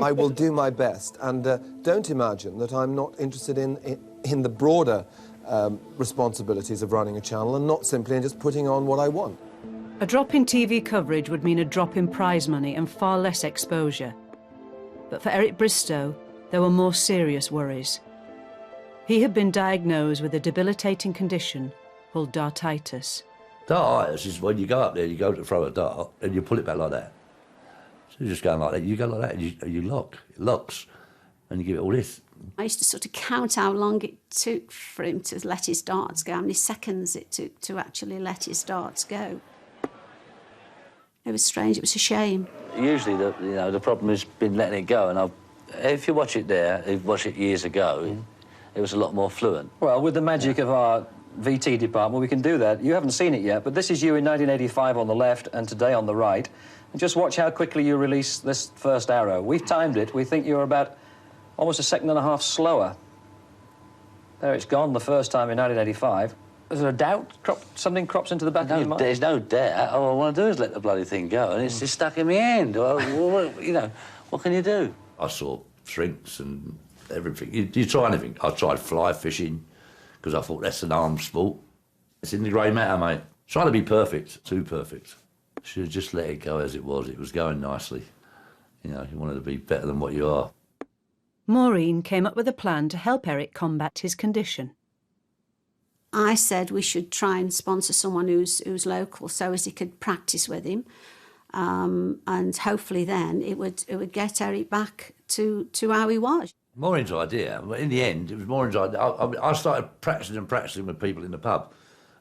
I will do my best. And don't imagine that I'm not interested in the broader responsibilities of running a channel, and not simply in just putting on what I want.
A drop in TV coverage would mean a drop in prize money and far less exposure. But for Eric Bristow, there were more serious worries. He had been diagnosed with a debilitating condition called dartitis.
Dartitis is when you go up there, you go to throw a dart, and you pull it back like that. So you're just going like that, you go like that, and you lock. It locks, and you give it all this.
I used to sort of count how long it took for him to let his darts go, how many seconds it took to actually let his darts go. It was strange, it was a shame.
Usually, the problem has been letting it go, and if you watch it there, if you watched it years ago, it was a lot more fluent.
Well, with the magic of our VT department, we can do that. You haven't seen it yet, but this is you in 1985 on the left and today on the right. And just watch how quickly you release this first arrow. We've timed it. We think you're about almost a second and a half slower. There it's gone the first time in 1985. Is there a doubt? Something crops into the back of your mind?
There's no doubt. All I want to do is let the bloody thing go, and it's just stuck in my hand. Well, what can you do?
I saw shrinks and everything. You try anything. I tried fly fishing, because I thought that's an armed sport. It's in the grey matter, mate. Trying to be perfect, too perfect. Should have just let it go as it was. It was going nicely. You wanted to be better than what you are.
Maureen came up with a plan to help Eric combat his condition.
I said we should try and sponsor someone who's local so as he could practice with him. And hopefully then it would get Eric back to how he was.
Maureen's idea, but in the end, it was Maureen's idea. I started practicing with people in the pub,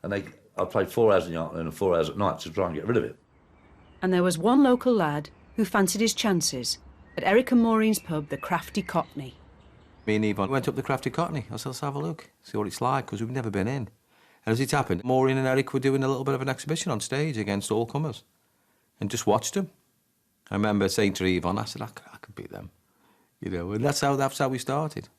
and I played 4 hours in the afternoon and 4 hours at night to try and get rid of it.
And there was one local lad who fancied his chances at Eric and Maureen's pub, the Crafty Cockney.
Me and Yvonne went up the Crafty Cockney. I said, let's have a look, see what it's like, because we've never been in. And as it happened, Maureen and Eric were doing a little bit of an exhibition on stage against all comers, and just watched them. I remember saying to Yvonne, I said, I could beat them. And that's how we started.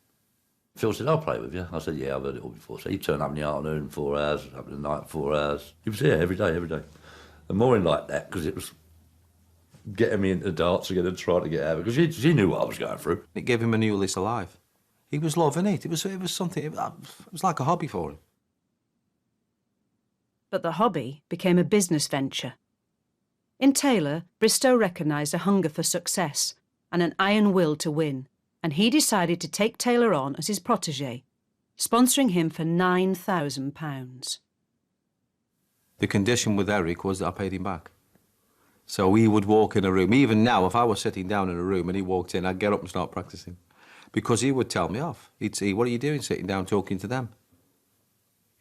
Phil said, I'll play with you. I said, yeah, I've heard it all before. So he'd turn up in the afternoon, 4 hours, up in the night, 4 hours. He was here every day. And Maureen liked that, because it was getting me into darts again and trying to get out of it, because she knew what I was going through.
It gave him a new lease of life. He was loving it. It was something, it was like a hobby for him.
But the hobby became a business venture. In Taylor, Bristow recognised a hunger for success and an iron will to win, and he decided to take Taylor on as his protégé, sponsoring him for £9,000.
The condition with Eric was that I paid him back. So he would walk in a room. Even now, if I was sitting down in a room and he walked in, I'd get up and start practising. Because he would tell me off. He'd say, what are you doing sitting down talking to them?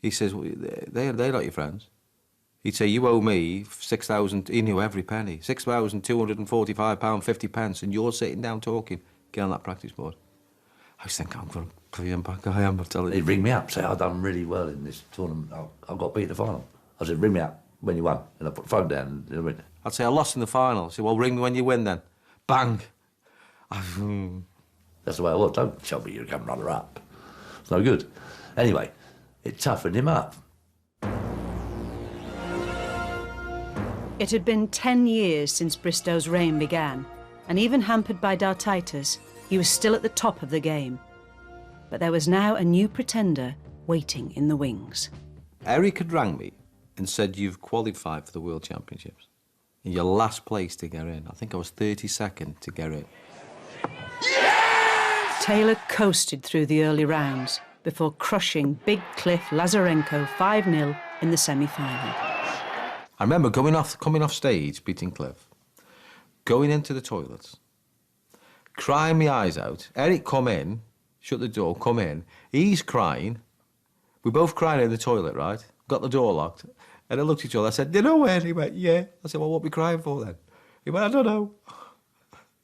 He says, well, they're not your friends. He'd say, you owe me 6,000, he knew every penny, £6,245.50, and you're sitting down talking. Get on that practice board. I was thinking, I'm going to pay him back. I am, I'm telling you.
He'd ring me up, say, I've done really well in this tournament. I've got beat in the final. I said, ring me up when you won. And I put the phone down and went.
I'd say, I lost in the final. I'd say, well, ring me when you win then. Bang.
That's the way I was. Don't tell me you're come runner-up. It's no good. Anyway, it toughened him up.
It had been 10 years since Bristow's reign began, and even hampered by dartitis, he was still at the top of the game. But there was now a new pretender waiting in the wings.
Eric had rang me and said, you've qualified for the World Championships. In your last place to get in. I think I was 32nd to get in.
Taylor coasted through the early rounds before crushing Big Cliff Lazarenko 5-0 in the semi-final.
I remember coming off stage, beating Cliff, going into the toilets, crying my eyes out. Eric come in, shut the door, come in. He's crying. We're both crying in the toilet, right? Got the door locked. And I looked at each other. I said, do you know where? He went, yeah. I said, well, what are we crying for then? He went, I don't know.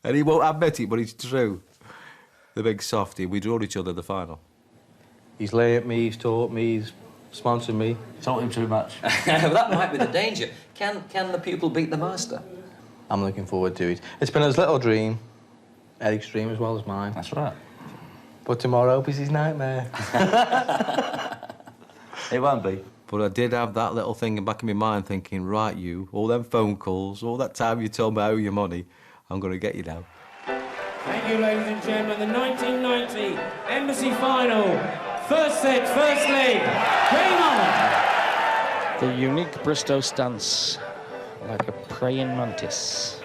And he won't admit it, but it's true. The big softy. We drew each other in the final. He's lay at me, he's taught me, he's sponsored me.
Taught him too much.
Well, that might be the danger. Can the pupil beat the master?
I'm looking forward to it. It's been his little dream Eric's dream as well as mine.
That's right.
But tomorrow is his nightmare.
It won't be.
But I did have that little thing in the back of my mind thinking, right, you, all them phone calls, all that time you told me I owe you money, I'm going to get you now.
Thank you, ladies and gentlemen. The 1990 Embassy Final. First set, first leg. Game on!
The unique Bristow stance, like a praying mantis.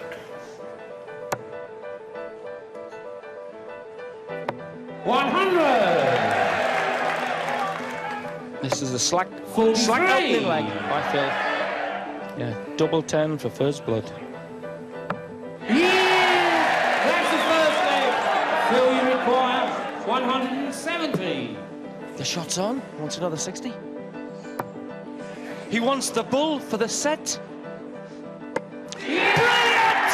This is the slack opening leg by Phil. Yeah, double 10 for first blood.
Yeah! That's the first leg. Phil, you require 170.
The shot's on. Wants another 60. He wants the bull for the set. Brilliant!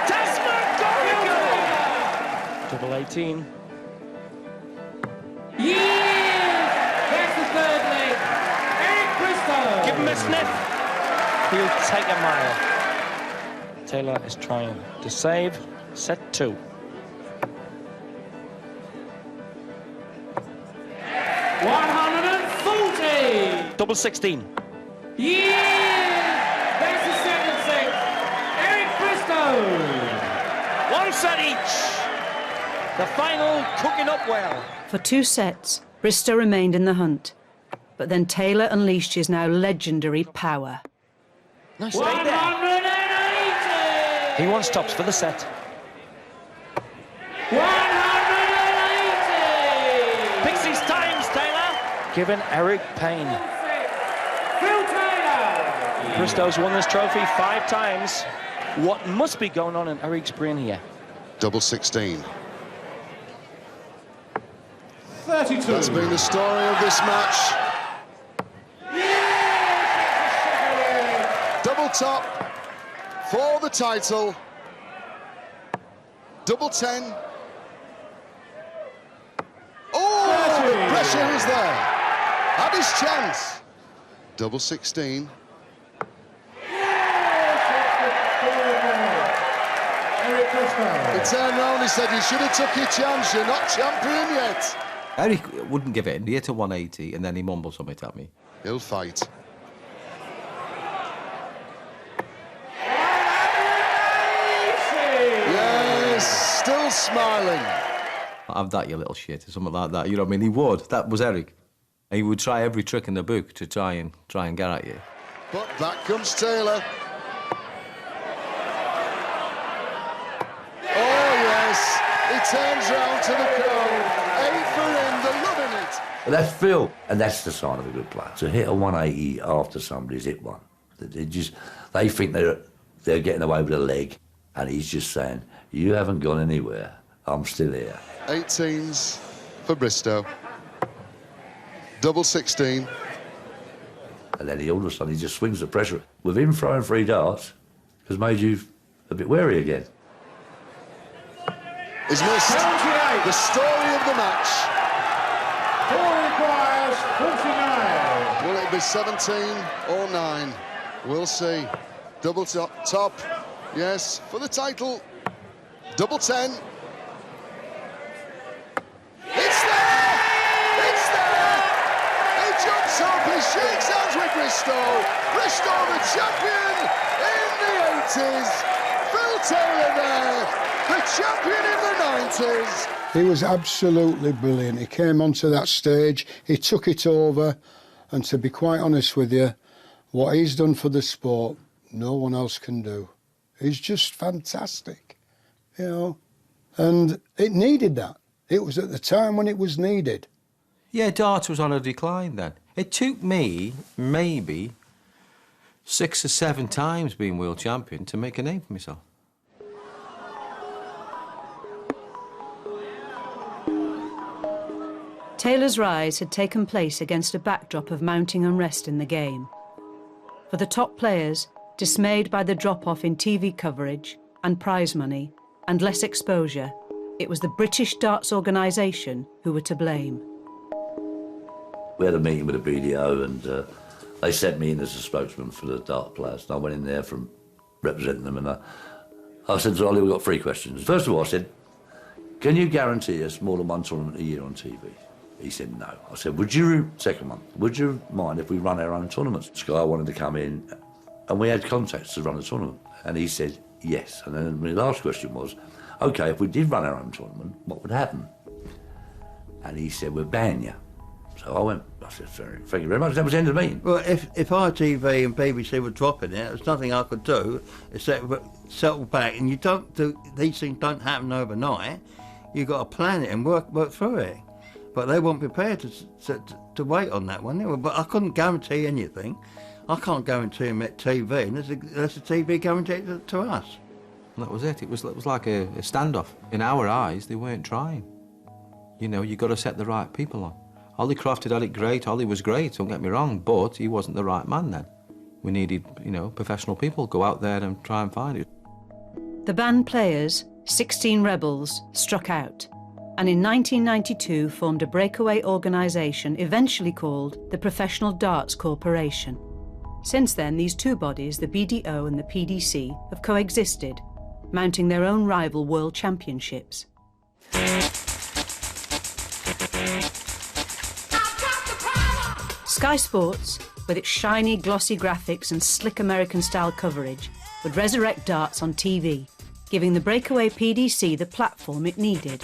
Phantasmagorical! Double 18.
Yeah! That's the third leg. Eric Bristow.
Give him a sniff. He'll take a mile. Taylor is trying to save. Set 2. Double 16.
Yeah! That's the second set. Eric Bristow.
One set each. The final cooking up well.
For 2 sets, Bristow remained in the hunt. But then Taylor unleashed his now legendary power.
Nice stay there.
180!
He wants tops for the set.
180!
Pixie's times, Taylor. Giving Eric pain.
Phil Taylor!
Bristow's won this trophy 5 times. What must be going on in Eric's brain here?
Double 16.
32.
That's been the story of this match. Double top for the title. Double 10. Oh, the pressure is there. Had his chance. Double 16. He turned round, he said, you should have took your chance, you're not champion yet.
Eric wouldn't give in. He hit a 180 and then he mumbled something at me.
He'll fight. Yes, still smiling.
Have that, you little shit, or something like that. You know what I mean? He would. That was Eric. He would try every trick in the book to try and get at you.
But back comes Taylor. Oh, yes. He turns round to the crowd. 8 for him, they're loving it.
But that's Phil, and that's the sign of a good player. To hit a 180 after somebody's hit one, they think they're getting away with a leg, and he's just saying, you haven't gone anywhere, I'm still here.
18s for Bristow. Double 16.
And then all of a sudden he just swings the pressure. With him throwing 3 darts has made you a bit wary again.
He's missed the story of the match.
4 requires 49.
Will it be 17 or 9? We'll see. Double top, yes, for the title. Double 10. It's there! It's there! He jumps up, he shakes hands with Bristow. Bristow, the champion in the 80s. Phil Taylor there, the champion in the 90s.
He was absolutely brilliant. He came onto that stage, he took it over, and to be quite honest with you, what he's done for the sport, no one else can do. He's just fantastic, you know, and it needed that. It was at the time when it was needed.
Yeah, darts was on a decline then. It took me maybe 6 or 7 times being world champion to make a name for myself.
Taylor's rise had taken place against a backdrop of mounting unrest in the game. For the top players, dismayed by the drop-off in TV coverage and prize money and less exposure, it was the British Darts Organisation who were to blame.
We had a meeting with the BDO and they sent me in as a spokesman for the dart players. And I went in there from representing them and I said to Ollie, we've got 3 questions. First of all, I said, can you guarantee us more than 1 tournament a year on TV? He said no. I said, second one, would you mind if we run our own tournaments? Sky wanted to come in, and we had contacts to run a tournament. And he said yes. And then my last question was, OK, if we did run our own tournament, what would happen? And he said, we'll ban you. So I said, thank you very much. That was the end of the meeting.
Well, if ITV and BBC were dropping it, there's nothing I could do except settle back. And these things don't happen overnight. You've got to plan it and work through it. But they weren't prepared to wait on that one. But I couldn't guarantee anything. I can't guarantee them at TV, unless the TV guaranteed it to us.
That was it. It was like a standoff. In our eyes, they weren't trying. You know, you've got to set the right people on. Ollie Crofted had it great. Ollie was great, don't get me wrong, but he wasn't the right man then. We needed, you know, professional people. Go out there and try and find it.
The band Players, 16 rebels, struck out, and in 1992 formed a breakaway organisation eventually called the Professional Darts Corporation. Since then, these two bodies, the BDO and the PDC, have coexisted, mounting their own rival World Championships. Sky Sports, with its shiny, glossy graphics and slick American-style coverage, would resurrect darts on TV, giving the breakaway PDC the platform it needed.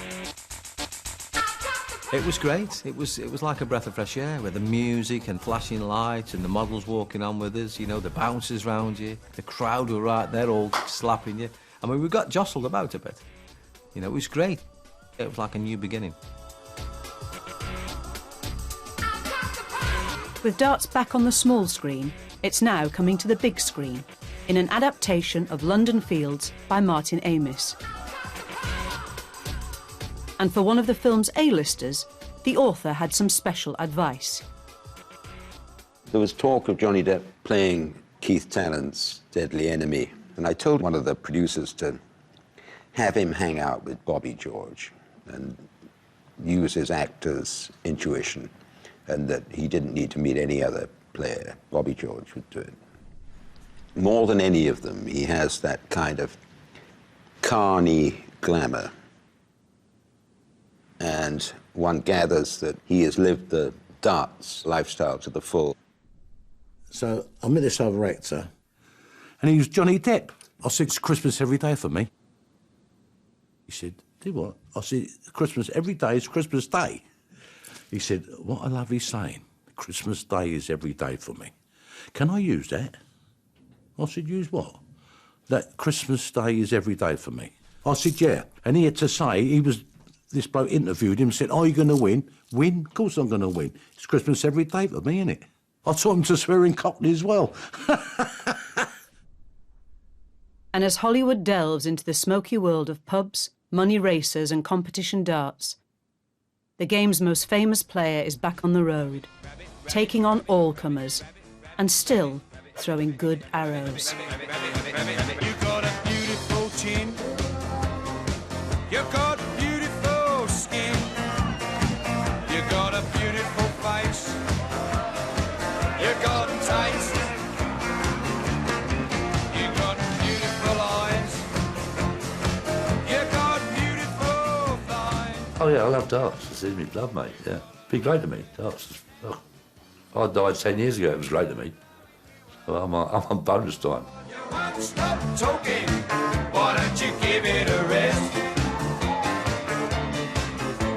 It was great. It was like a breath of fresh air, with the music and flashing lights and the models walking on with us, you know, the bouncers round you, the crowd were right there all slapping you. I mean, we got jostled about a bit. You know, it was great. It was like a new beginning.
With darts back on the small screen, it's now coming to the big screen, in an adaptation of London Fields by Martin Amis. And for one of the film's A-listers, the author had some special advice.
There was talk of Johnny Depp playing Keith Tallant's deadly enemy, and I told one of the producers to have him hang out with Bobby George and use his actor's intuition, and that he didn't need to meet any other player. Bobby George would do it. More than any of them, he has that kind of carny glamour. And one gathers that he has lived the darts lifestyle to the full.
So I met this other actor, and he was Johnny Depp. I said, it's Christmas every day for me. He said, do what? I said, Christmas every day is Christmas Day. He said, what a lovely saying. Christmas Day is every day for me. Can I use that? I said, use what? That Christmas Day is every day for me. I said, yeah. And he had to say, this bloke interviewed him and said, are you going to win? Win? Of course I'm going to win. It's Christmas every day for me, innit? I taught him to swear in Cockney as well.
And as Hollywood delves into the smoky world of pubs, money racers and competition darts, the game's most famous player is back on the road, taking on all comers, and still throwing good arrows.
You got a beautiful chin. You got beautiful skin. You got a beautiful face. You got taste. You got beautiful eyes. You got beautiful thighs.
Oh yeah, I love darts. It's in me blood, mate. Yeah, be great to me. Darts. Oh. I died 10 years ago. It was great to me. Well, I'm on bonus time.
You won't stop talking. Why don't you give it a rest?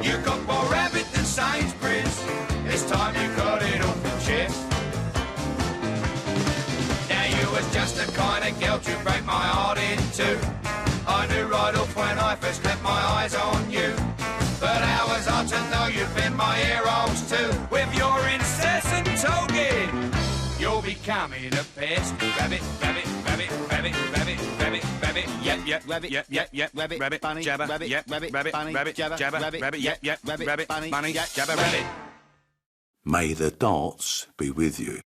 You got more rabbit than Sainsbury's. This time you got it off your chest. Now you was just the kind of girl to break my heart in two. I knew right off when I first clapped my eyes on you. But how was I to know you'd been my ear holes too? With your incessant talking, you'll be coming a pest. Rabbit, rabbit, rabbit, rabbit, rabbit, rabbit, rabbit, yep, yep, rabbit, yep, yep, yep, rabbit, rabbit, bunny, jabber, rabbit, yep, rabbit, rabbit, bunny, rabbit, jabber, rabbit, yep, yep, rabbit, bunny, bunny, jabber, rabbit.
May the darts be with you.